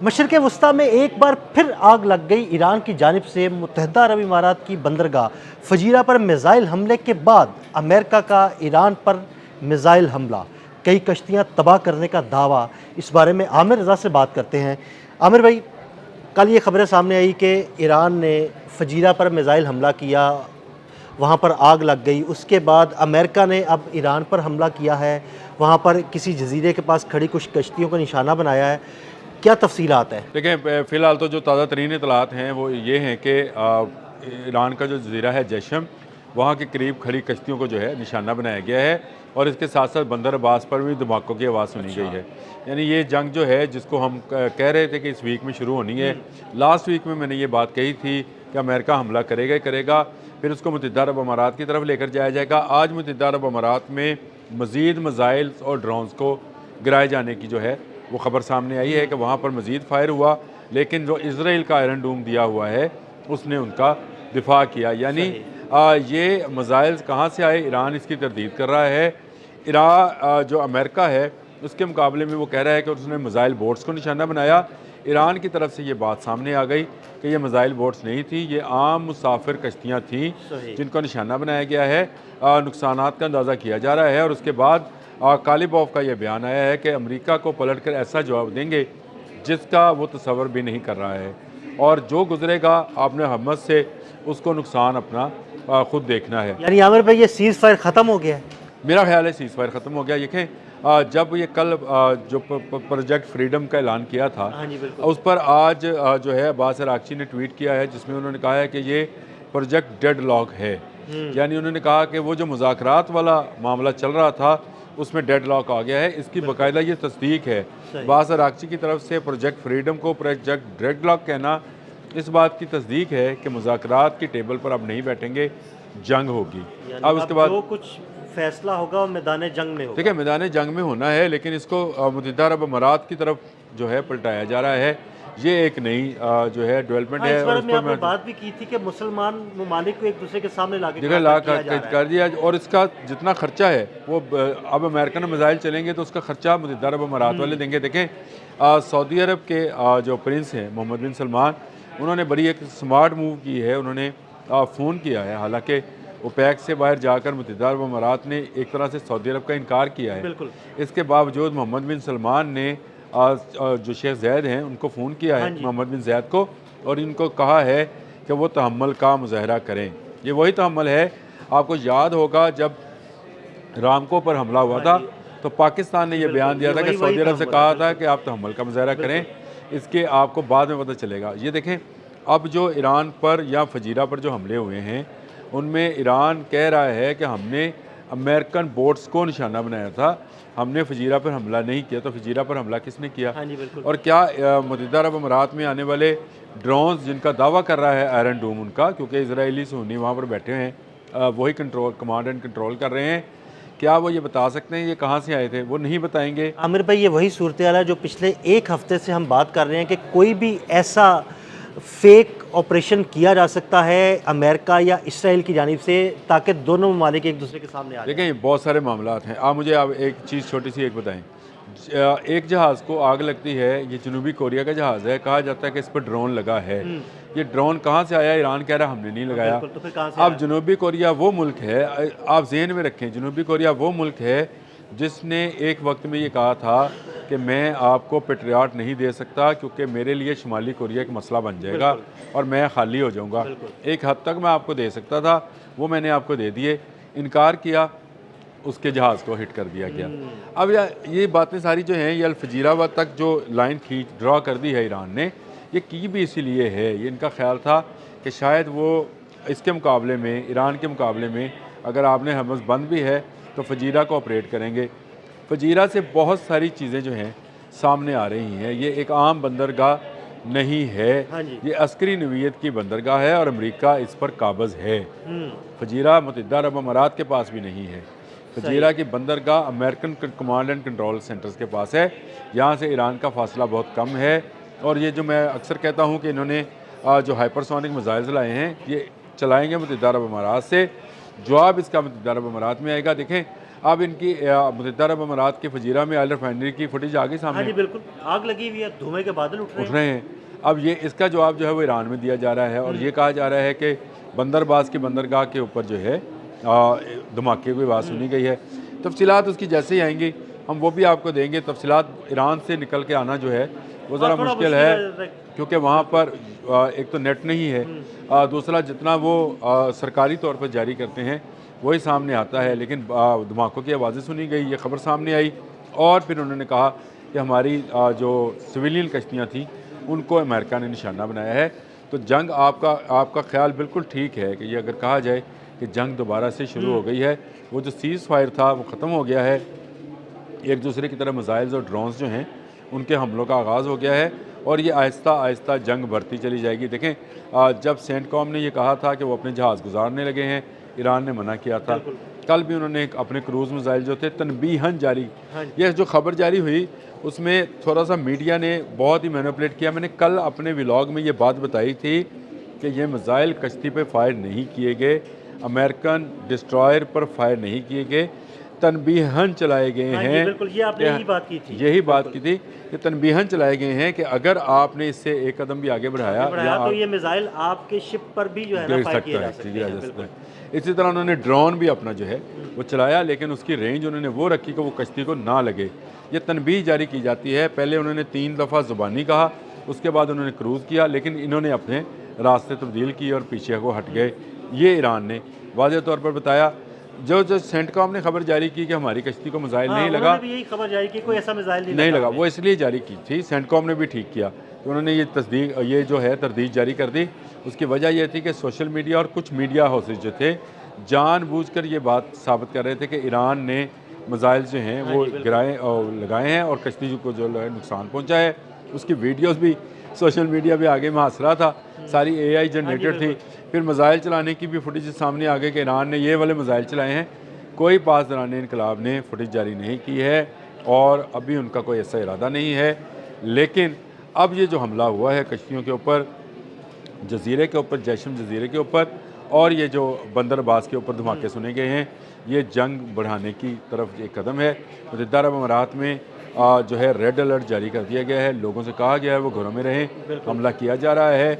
मशरिक़ वस्ता में एक बार फिर आग लग गई। ईरान की जानिब से मुत्तहदा अरब इमारात की बंदरगाह फजीरा पर मिज़ाइल हमले के बाद अमेरिका का ईरान पर मिज़ाइल हमला, कई कश्तियाँ तबाह करने का दावा। इस बारे में आमिर रज़ा से बात करते हैं। आमिर भाई, कल ये खबरें सामने आई कि ईरान ने फजीरा पर मिज़ाइल हमला किया, वहाँ पर आग लग गई। उसके बाद अमेरिका ने अब ईरान पर हमला किया है, वहाँ पर किसी जजीरे के पास खड़ी कुछ कश्तियों को निशाना बनाया है। क्या तफसीलात है? देखें, फ़िलहाल तो जो ताज़ा तरीन इतलात हैं वो ये हैं कि ईरान का जो जजीरा है जैशम, वहाँ के करीब खड़ी कश्तियों को जो है निशाना बनाया गया है और इसके साथ साथ बंदर अब्बास पर भी धमाकों की आवाज़ सुनी गई है। यानी ये जंग जो है जिसको हम कह रहे थे कि इस वीक में शुरू होनी है, लास्ट वीक में मैंने ये बात कही थी कि अमेरिका हमला करेगा ही करेगा, फिर उसको मुत्तहदा अरब अमारात की तरफ लेकर जाया जाएगा। आज मुत्तहदा अरब अमारात में मज़ीद मिज़ाइल्स और ड्रोन्स को गिराए जाने की जो है वो ख़बर सामने आई है कि वहाँ पर मज़ीद फायर हुआ, लेकिन जो इसराइल का आयरन डूम दिया हुआ है उसने उनका दिफा किया। यानी ये मिज़ाइल्स कहाँ से आए, ईरान इसकी तरदीद कर रहा है। ईरान जो अमेरिका है उसके मुकाबले में वो कह रहा है कि उसने मिज़ाइल बोट्स को निशाना बनाया। ईरान की तरफ से ये बात सामने आ गई कि ये मिज़ाइल बोट्स नहीं थी, ये आम मुसाफिर कश्तियाँ थीं जिनको निशाना बनाया गया है। नुकसानात का अंदाज़ा किया जा रहा है और उसके बाद कालिबॉफ का ये बयान आया है कि अमेरिका को पलटकर ऐसा जवाब देंगे जिसका वो तसव्वुर भी नहीं कर रहा है, और जो गुजरेगा आपने हमद से उसको नुकसान अपना खुद देखना है। यानी आमिर भाई, ये सीज़ फायर ख़त्म हो गया है? मेरा ख्याल है सीज़ फायर ख़त्म हो गया। देखें, जब ये कल जो प्रोजेक्ट फ्रीडम का ऐलान किया था, उस पर आज जो है अब्बास अरागची ने ट्वीट किया है जिसमें उन्होंने कहा है कि ये प्रोजेक्ट डेड लॉक है। यानी उन्होंने कहा कि वो जो मुज़ाकरात वाला मामला चल रहा था उसमें डेड लॉक आ गया है, इसकी बाकायदा ये तस्दीक है अब्बास अरागची की तरफ से। प्रोजेक्ट फ्रीडम को प्रोजेक्ट डेड लॉक कहना इस बात की तस्दीक है कि मुज़ाकरात की टेबल पर अब नहीं बैठेंगे, जंग होगी। अब उसके बाद जो कुछ फैसला होगा वो मैदान जंग में होगा। ठीक है, मैदान जंग में होना है, लेकिन इसको मुत्तहदा अरब अमारात की तरफ जो है पलटाया जा रहा है। ये एक नई जो है डेवलपमेट है। इस बारे में आपने बात भी की थी कि मुसलमान ममालिक को एक दूसरे के सामने ला कर दिया, और इसका जितना खर्चा है वो अब अमेरिकन मिसाइल चलेंगे तो उसका खर्चा मुत्तहदा अरब अमारात वाले देंगे। देखें, सऊदी अरब के जो प्रिंस हैं मोहम्मद बिन सलमान, उन्होंने बड़ी एक स्मार्ट मूव की है। उन्होंने फ़ोन किया है, हालांकि ओपेक से बाहर जाकर मुत्तहदा अरब अमारात ने एक तरह से सऊदी अरब का इनकार किया है। इसके बावजूद मोहम्मद बिन सलमान ने जो शेख ज़ैद हैं उनको फ़ोन किया है, मोहम्मद बिन ज़ैद को, और इनको कहा है कि वो तहम्मुल का मुज़ाहरा करें। ये वही तहम्मुल है, आपको याद होगा जब रामको पर हमला हुआ था तो पाकिस्तान ने यह बयान दिया था कि सऊदी अरब से कहा था कि आप तहम्मुल का मुज़ाहरा करें, इसके आपको बाद में पता चलेगा। ये देखें, अब जो ईरान पर या फजीरा पर जो हमले हुए हैं उनमें ईरान कह रहा है कि हमने अमेरिकन बोट्स को निशाना बनाया था, हमने फजीरा पर हमला नहीं किया। तो फजीरा पर हमला किसने किया? और क्या मुत्तहदा अरब अमारात में आने वाले ड्रोन्स जिनका दावा कर रहा है आयरन डूम उनका, क्योंकि इजरायली सुन्नी वहाँ पर बैठे हैं, वही कमांड एंड कंट्रोल कर रहे हैं, क्या वो ये बता सकते हैं ये कहाँ से आए थे? वो नहीं बताएंगे। आमिर भाई, ये वही सूरत हाल है जो पिछले एक हफ्ते से हम बात कर रहे हैं कि कोई भी ऐसा फेक ऑपरेशन किया जा सकता है अमेरिका या इसराइल की जानिब से ताकि दोनों ममालिक एक दूसरे के सामने आ जाएं। देखें, बहुत सारे मामलात हैं। आप मुझे एक चीज़ छोटी सी एक बताएं। एक जहाज़ को आग लगती है, ये जनूबी कोरिया का जहाज़ है, कहा जाता है कि इस पर ड्रोन लगा है। ये ड्रोन कहाँ से आया? ईरान कह रहा है हमने नहीं लगाया। तो फिर कहाँ से? अब जनूबी कोरिया वो मुल्क है, आप जहन में रखें, जनूबी कोरिया वो मुल्क है जिसने एक वक्त में ये कहा था कि मैं आपको पेट्रियाट नहीं दे सकता क्योंकि मेरे लिए शुमाली कोरिया एक मसला बन जाएगा और मैं खाली हो जाऊंगा। एक हद तक मैं आपको दे सकता था, वो मैंने आपको दे दिए, इनकार किया, उसके जहाज़ को हिट कर दिया गया। अब ये बातें सारी जो हैं, ये अलफजीरा तक जो लाइन खींच ड्रा कर दी है ईरान ने, ये की भी इसीलिए है। ये इनका ख्याल था कि शायद वो इसके मुकाबले में, ईरान के मुकाबले में, अगर आपने हमस बंद भी है तो फजीरा को ऑपरेट करेंगे। फजीरा से बहुत सारी चीज़ें जो हैं सामने आ रही हैं। ये एक आम बंदरगाह नहीं है, ये अस्करी नवीयत की बंदरगाह है और अमेरिका इस पर काबज़ है। फजीरा मुत्तहदा अरब अमारात के पास भी नहीं है। फजीरा की बंदरगाह American command and control centres के पास है। यहाँ से ईरान का फासला बहुत कम है। और ये जो मैं अक्सर कहता हूँ कि इन्होंने जो हाइपरसोनिक मिसाइल्स लाए हैं ये चलाएँगे मुत्तहदा अरब अमारात से, जवाब इसका मुत्तहदा अरब अमारात में आएगा। देखें, अब इनकी मुत्तहिदा अरब अमारात की फजीरा में ऑयल रिफाइनरी की फुटेज आ गई हाँ सामने, जी बिल्कुल, आग लगी हुई है, धुएं के बादल उठ उठ रहे हैं। रहे हैं। अब ये इसका जवाब जो है वो ईरान में दिया जा रहा है और ये कहा जा रहा है कि बंदरबाज की बंदरगाह के ऊपर जो है धमाके की आवाज़ सुनी गई है। तफसीलात उसकी जैसे ही आएंगी हम वो भी आपको देंगे। तफसीलात ईरान से निकल के आना जो है वो ज़रा थोड़ा मुश्किल है, क्योंकि वहाँ पर एक तो नेट नहीं है, दूसरा जितना वो सरकारी तौर पर जारी करते हैं वही सामने आता है। लेकिन धमाकों की आवाज़ें सुनी गई, ये खबर सामने आई और फिर उन्होंने कहा कि हमारी जो सिविलियन कश्तियाँ थीं उनको अमेरिका ने निशाना बनाया है। तो जंग आपका ख्याल बिल्कुल ठीक है कि ये अगर कहा जाए कि जंग दोबारा से शुरू हो गई है, वो जो सीज़ फायर था वो ख़त्म हो गया है, एक दूसरे की तरफ मिसाइल्स और ड्रोन्स जो हैं उनके हमलों का आगाज़ हो गया है और ये आहिस्ता आहिस्ता जंग बढ़ती चली जाएगी। देखें जब सेंटकॉम ने ये कहा था कि वो अपने जहाज़ गुजारने लगे हैं, ईरान ने मना किया था। कल भी उन्होंने अपने क्रूज़ मिसाइल जो थे तनबीहन जारी, ये जो खबर जारी हुई उसमें थोड़ा सा मीडिया ने बहुत ही मैनिपुलेट किया। मैंने कल अपने व्लॉग में ये बात बताई थी कि ये मिसाइल कश्ती पे फायर नहीं किए गए, अमेरिकन डिस्ट्रॉयर पर फायर नहीं किए गए, तनबीहन चलाए गए हाँ जी हैं। बिल्कुल, ये आपने यही बात की थी। यही बात की थी कि तनबीहन चलाए गए हैं कि अगर आपने इससे एक कदम भी आगे बढ़ाया या तो ये मिसाइल आपके शिप पर भी जो है ना गिर फायर सकता किए जा है, सकते गिरा हैं। जा सकता बिल्कुल। है। इसी तरह उन्होंने ड्रोन भी अपना जो है वो चलाया, लेकिन उसकी रेंज उन्होंने वो रखी कि वो कश्ती को ना लगे। ये तनबीह जारी की जाती है। पहले उन्होंने 3 दफ़ा ज़ुबानी कहा, उसके बाद उन्होंने क्रूज़ किया, लेकिन इन्होंने अपने रास्ते तब्दील किए और पीछे को हट गए। ये ईरान ने वाज़ेह तौर पर बताया। जो सेंटकॉम ने खबर जारी की कि हमारी कश्ती को मिसाइल हाँ, नहीं लगा, उन्होंने भी यही खबर जारी की, कोई ऐसा मिसाइल नहीं लगा, वो इसलिए जारी की थी। सेंटकॉम ने भी ठीक किया कि उन्होंने ये तस्दीक, ये जो है तरदीद जारी कर दी। उसकी वजह यह थी कि सोशल मीडिया और कुछ मीडिया हाउसेज जो थे जानबूझकर ये बात साबित कर रहे थे कि ईरान ने मिसाइल जो हैं वो गिराए और लगाए हैं और कश्ती को जो है नुकसान पहुँचा है। उसकी वीडियोज़ भी सोशल मीडिया पे आगे में हंस रहा था, सारी AI जनरेटेड थी। फिर मिसाइल चलाने की भी फुटेज सामने आ गई कि ईरान ने ये वाले मिसाइल चलाए हैं। कोई पासदारान इनकलाब ने फुटेज जारी नहीं की है और अभी उनका कोई ऐसा इरादा नहीं है। लेकिन अब ये जो हमला हुआ है कश्तियों के ऊपर, जजीरे के ऊपर, जैशम जजीरे के ऊपर, और ये जो बंदर अब्बास के ऊपर धमाके सुने गए हैं, ये जंग बढ़ाने की तरफ एक कदम है। मुत्तहिदा अरब अमारात में जो है रेड अलर्ट जारी कर दिया गया है। लोगों से कहा गया है वो घरों में रहें। हमला किया जा रहा है,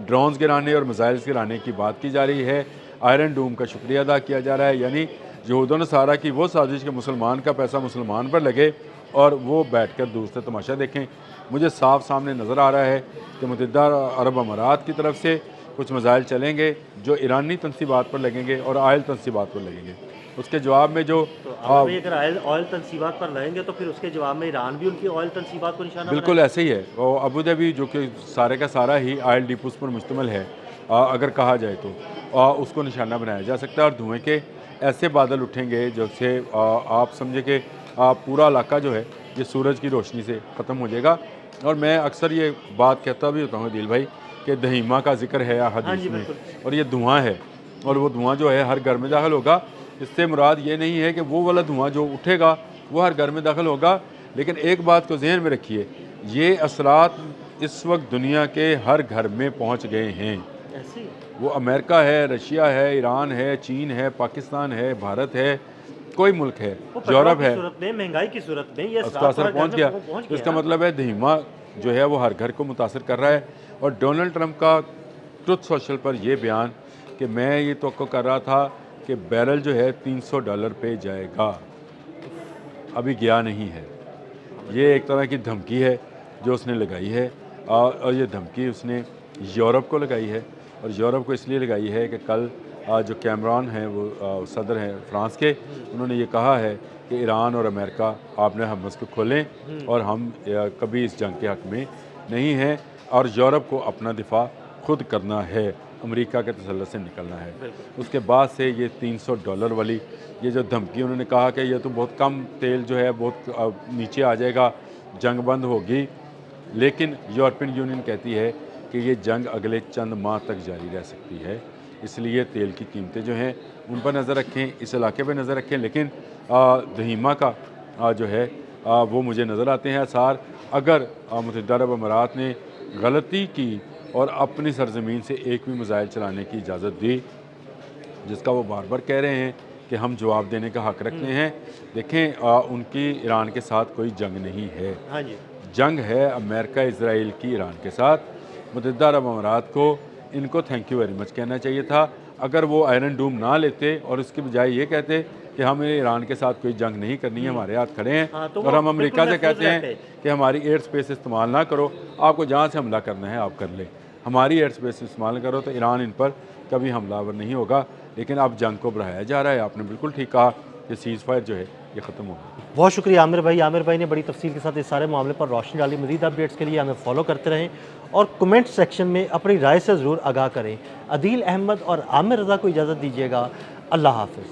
ड्रोन्स गिराने और मिसाइल्स गिराने की बात की जा रही है। आयरन डूम का शुक्रिया अदा किया जा रहा है, यानी यहूद नसारा की वो साजिश के मुसलमान का पैसा मुसलमान पर लगे और वो बैठकर दूर से तमाशा देखें। मुझे साफ सामने नज़र आ रहा है कि मुत्तहिदा अरब अमारात की तरफ से कुछ मिसाइल चलेंगे जो ईरानी तनसीबात पर लगेंगे और आयल तनसीबात पर लगेंगे। उसके जवाब में जो अगर ऑयल तनसीबात पर रहेंगे तो फिर उसके जवाब में ईरान भी उनकी ऑयल तनसीबात को निशाना बिल्कुल ऐसे ही है। और अबू धाबी जो कि सारे का सारा ही ऑयल डिपोस पर मुश्तमिल है, अगर कहा जाए तो उसको निशाना बनाया जा सकता है। और धुएँ के ऐसे बादल उठेंगे जैसे आप समझे कि पूरा इलाका जो है ये सूरज की रोशनी से ख़त्म हो जाएगा। और मैं अक्सर ये बात कहता भी होता हूँ दिल भाई कि दहीमा का जिक्र है हदीस में, और ये धुआं है और वो धुआं जो है हर घर में दाखिल होगा। इससे मुराद ये नहीं है कि वो वाला धुआं जो उठेगा वो हर घर में दाखिल होगा, लेकिन एक बात को जहन में रखिए, ये असरात इस वक्त दुनिया के हर घर में पहुँच गए हैं। वो अमेरिका है, रशिया है, ईरान है, चीन है, पाकिस्तान है, भारत है, कोई मुल्क है, यूरोप है, महंगाई की सूरत में ये असर पहुँच गया। तो इसका मतलब है धीमा जो है वो हर घर को मुतासर कर रहा है। और डोनाल्ड ट्रंप का ट्रुथ सोशल पर यह बयान कि मैं ये तवक्को कर रहा था कि बैरल जो है $300 पे जाएगा, अभी गया नहीं है। ये एक तरह की धमकी है जो उसने लगाई है और ये धमकी उसने यूरोप को लगाई है। और यूरोप को इसलिए लगाई है कि कल जो कैमरॉन हैं वो सदर हैं फ्रांस के, उन्होंने ये कहा है कि ईरान और अमेरिका आपने हमस को खोलें और हम कभी इस जंग के हक़ में नहीं हैं और यूरोप को अपना दिफा खुद करना है, अमेरिका के तसल्लुत से निकलना है। उसके बाद से ये $300 वाली ये जो धमकी, उन्होंने कहा कि ये तो बहुत कम तेल जो है बहुत नीचे आ जाएगा, जंग बंद होगी। लेकिन यूरोपियन यूनियन कहती है कि ये जंग अगले चंद माह तक जारी रह सकती है, इसलिए तेल की कीमतें जो हैं उन पर नज़र रखें, इस इलाके पर नज़र रखें। लेकिन दहीमा का जो है वो मुझे नज़र आते हैं आसार। अगर मुत्तहिदा अरब अमारात ने गलती की और अपनी सरजमीन से एक भी मिसाइल चलाने की इजाज़त दी, जिसका वो बार बार कह रहे हैं कि हम जवाब देने का हक़ रखते हैं। देखें उनकी ईरान के साथ कोई जंग नहीं है, हाँ जी, जंग है अमेरिका इसराइल की ईरान के साथ। मुत्तहिदा अरब अमारात को इनको थैंक यू वेरी मच कहना चाहिए था। अगर वो आयरन डूम ना लेते और उसके बजाय ये कहते कि हमें ईरान के साथ कोई जंग नहीं करनी है, हमारे हाथ खड़े हैं, हाँ, तो और वो हम अमेरिका से बिल्कुल कहते महफूज हैं कि हमारी एयर स्पेस इस्तेमाल ना करो, आपको जहाँ से हमला करना है आप कर लें, हमारी एयर स्पेस इस्तेमाल करो, तो ईरान इन पर कभी हमलावर नहीं होगा। लेकिन अब जंग को बढ़ाया जा रहा है। आपने बिल्कुल ठीक कहा कि सीज़ फायर जो है ये ख़त्म होगा। बहुत शुक्रिया आमिर भाई। आमिर भाई ने बड़ी तफसील के साथ इस सारे मामले पर रोशनी डाली। मज़ीद अपडेट्स के लिए हमें फॉलो करते रहें और कमेंट सेक्शन में अपनी राय से ज़रूर आगाह करें। अदील अहमद और आमिर रज़ा को इजाज़त दीजिएगा। अल्लाह हाफ़िज़।